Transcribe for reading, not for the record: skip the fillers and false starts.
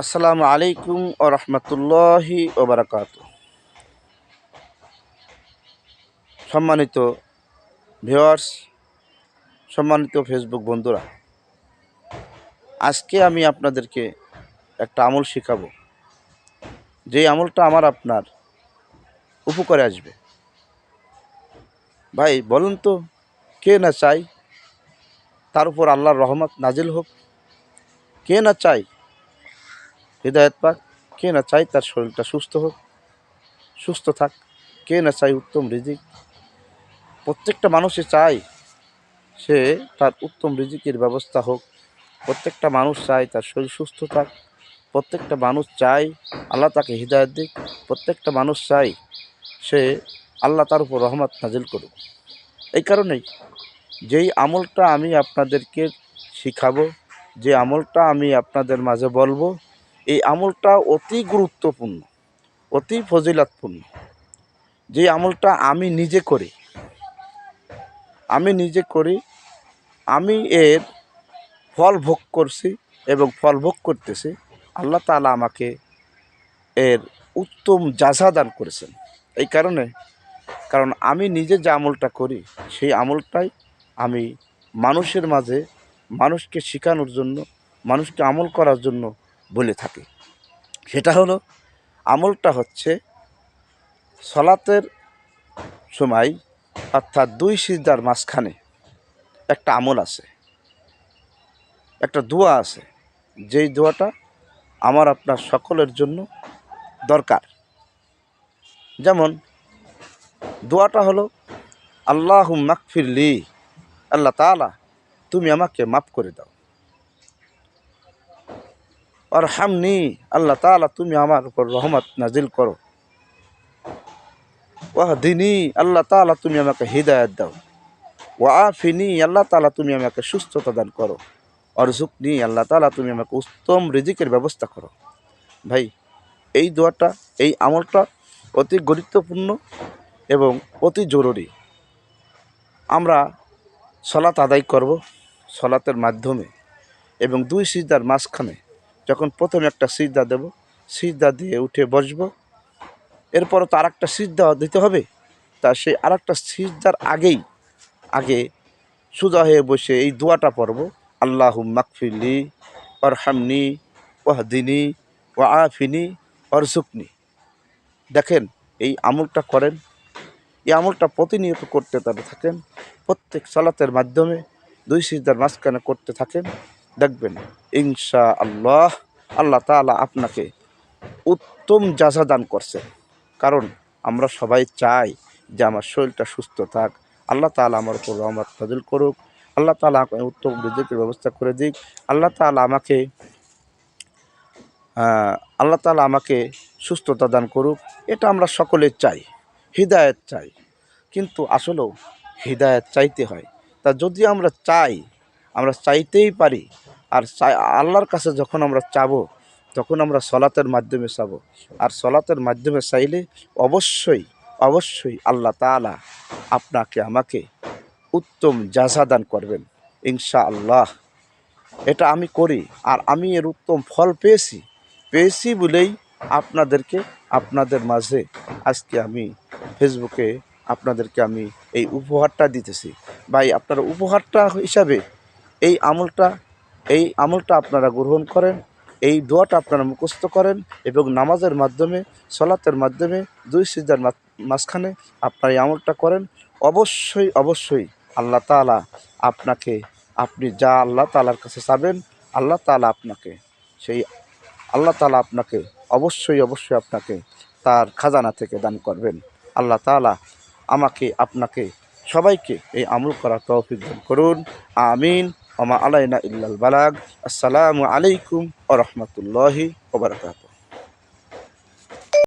আসসালামু আলাইকুম ও রহমতুল্লাহি ওবরাকাতু। সম্মানিত ভিউয়ার্স, সম্মানিত ফেসবুক বন্ধুরা, আজকে আমি আপনাদেরকে একটা আমল শেখাবো, যেই আমলটা আমার আপনার উপকারে আসবে। ভাই বলুন তো, কে না চাই তার উপর আল্লাহর রহমত নাজিল হোক? কে না চাই হৃদায়ত পাক? কে না চাই তার শরীরটা সুস্থ থাক? কে না চাই উত্তম রিজিক? প্রত্যেকটা মানুষই চায় সে তার উত্তম রিজিকের ব্যবস্থা হোক। প্রত্যেকটা মানুষ চায় তার শরীর সুস্থ থাক। প্রত্যেকটা মানুষ চায় আল্লাহ তাকে হিদায়ত দিক। প্রত্যেকটা মানুষ চায় সে আল্লাহ তার উপর রহমত নাজিল করুক। এই কারণেই যেই আমলটা আমি আপনাদেরকে শিখাবো, যে আমলটা আমি আপনাদের মাঝে বলবো, এই আমলটা অতি গুরুত্বপূর্ণ, অতি ফজিলতপূর্ণ। যে আমলটা আমি নিজে করি, আমি এর ফল ভোগ করছি এবং ফল ভোগ করতেছি। আল্লাহ তাআলা আমাকে এর উত্তম জাযা দান করেছেন। এই কারণ আমি নিজে যে আমলটা করি, সেই আমলটাই আমি মানুষের মাঝে মানুষকে শেখানোর জন্য, মানুষকে আমল করার জন্য বলে থাকি। সেটা হলো, আমলটা হচ্ছে সলাতের সময়, অর্থাৎ দুই সিজদার মাঝখানে একটা আমল আছে, একটা দোয়া আছে, যেই দোয়াটা আমার আপনার সকলের জন্য দরকার। যেমন দোয়াটা হলো, আল্লাহুম্মা গফিরলি, আল্লাহ তাআলা তুমি আমাকে মাফ করে দাও। আরহামনি, আল্লাহ তাআলা তুমি আমার উপর রহমত নাজিল করো। ওয়াহদিনি, আল্লাহ তাআলা তুমি আমাকে হিদায়াত দাও। ওয়াআফিনি, আল্লাহ তাআলা তুমি আমাকে সুস্থতা দান করো। অরযুকনি, আল্লাহ তাআলা তুমি আমাকে উত্তম রিজিকের ব্যবস্থা করো। ভাই, এই দোয়াটা, এই আমলটা অতি গুরুত্বপূর্ণ এবং অতি জরুরি। আমরা সলাত আদায় করব, সলাতের মাধ্যমে এবং দুই সিজদার মাঝখানে যখন প্রথমে একটা সিজদা দেব, সিজদা দিয়ে উঠে বসব, এরপরও তো আর একটা সিজদা দিতে হবে। তা সেই আর একটা সিজদার আগে সোজা হয়ে বসে এই দোয়াটা পড়ব, আল্লাহুম্মা গফিরলি ওয়ারহামনি ওয়াহদিনি ওয়াআফিনি ওয়ারযুকনি। দেখেন, এই আমলটা করেন, এই আমলটা প্রতিনিয়ত করতে থাকেন, প্রত্যেক সালাতের মাধ্যমে দুই সিজদার মাঝখানে করতে থাকেন। দেখবেন ইনশাআল্লাহ আল্লাহ তাআলা আপনাকে উত্তম জাযা দান করছেন। কারণ আমরা সবাই চাই যে আমার শরীরটা সুস্থ থাক, আল্লাহ তাআলা আমার উপর রহমত নাজিল করুক, আল্লাহ তাআলা উত্তম রিজিকের ব্যবস্থা করে দিক, আল্লাহ তাআলা আমাকে আল্লাহ তাআলা আমাকে সুস্থতা দান করুক। এটা আমরা সকলে চাই, হিদায়াত চাই। কিন্তু আসলেও হিদায়াত চাইতে হয়। তা যদি আমরা চাই, আমরা চাইতেই পারি। আর আল্লাহর কাছে যখন আমরা চাবো, তখন আমরা সলাতের মাধ্যমে চাবো। আর সলাতের মাধ্যমে চাইলে অবশ্যই আল্লাহ তাআলা আপনাকে আমাকে উত্তম জাযা দান করবেন ইনশাআল্লাহ। এটা আমি করি, আর আমি এর উত্তম ফল পেয়েছি বলেই আপনাদের মাঝে আজকে আমি ফেসবুকে আপনাদেরকে আমি এই উপহারটা দিতেছি। ভাই, আপনারা উপহারটা হিসাবে এই আমলটা আপনারা গ্রহণ করেন, এই দোয়াটা আপনারা মুখস্থ করেন এবং নামাজের মাধ্যমে, সলাতের মাধ্যমে দুই সিজদার মাঝখানে আপনারা এই আমলটা করেন। অবশ্যই আল্লাহ তাআলা আপনাকে, আপনি যা আল্লাহ তাআলার কাছে চাবেন, আল্লাহ তাআলা আপনাকে অবশ্যই আপনাকে তার খাজানা থেকে দান করবেন। আল্লাহ তাআলা আমাকে, আপনাকে, সবাইকে এই আমল করার তৌফিক দান করুন। আমিন। ওয়া মা আলাইনা ইল্লাল বালাগ। আসসালামু আলাইকুম ওয়া রাহমাতুল্লাহি ওয়া বারাকাতুহু।